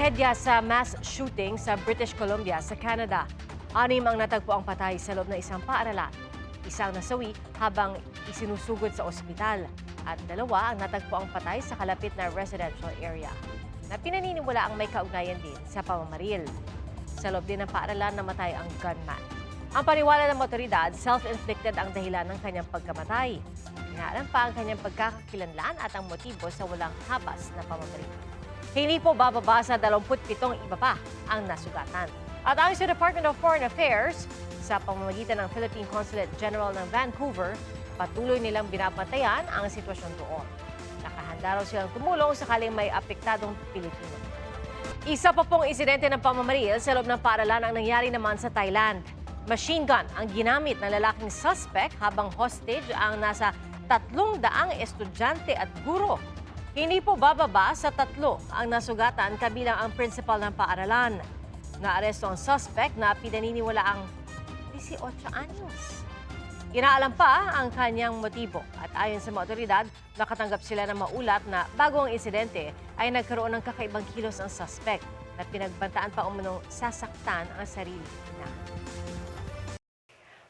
Trahedya sa mass shooting sa British Columbia sa Canada. 6 ang natagpo ang patay sa loob ng isang paaralan. Isang nasawi habang isinusugod sa ospital. At 2 ang natagpo ang patay sa kalapit na residential area na pinaniniwala ang may kaugnayan din sa pamamaril. Sa loob din ng paaralan namatay ang gunman. Ang paniwala ng otoridad, self-inflicted ang dahilan ng kanyang pagkamatay. Inaalam pa ang kanyang pagkakakilanlan at ang motibo sa walang habas na pamamaril. Hindi po bababa sa 27 iba pa ang nasugatan. At ayon sa Department of Foreign Affairs, sa pamamagitan ng Philippine Consulate General ng Vancouver, patuloy nilang binabantayan ang sitwasyon doon. Nakahanda raw silang tumulong sakaling may apektadong Pilipino. Isa pa pong insidente ng pamamaril sa loob ng paaralan ang nangyari naman sa Thailand. Machine gun ang ginamit ng lalaking suspect habang hostage ang nasa 300 estudyante at guro. Hindi po bababa sa 3 ang nasugatan kabilang ang principal ng paaralan. Naaresto ang suspect na pinaniniwala ang 18 anyos. Inaalam pa ang kanyang motibo at ayon sa mga otoridad, nakatanggap sila ng maulat na bago ang insidente ay nagkaroon ng kakaibang kilos ang suspect na pinagbantaan pa umunong sasaktan ang sarili niya.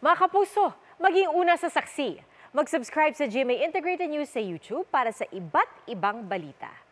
Mga kapuso, maging una sa saksi. Mag-subscribe sa GMA Integrated News sa YouTube para sa iba't ibang balita.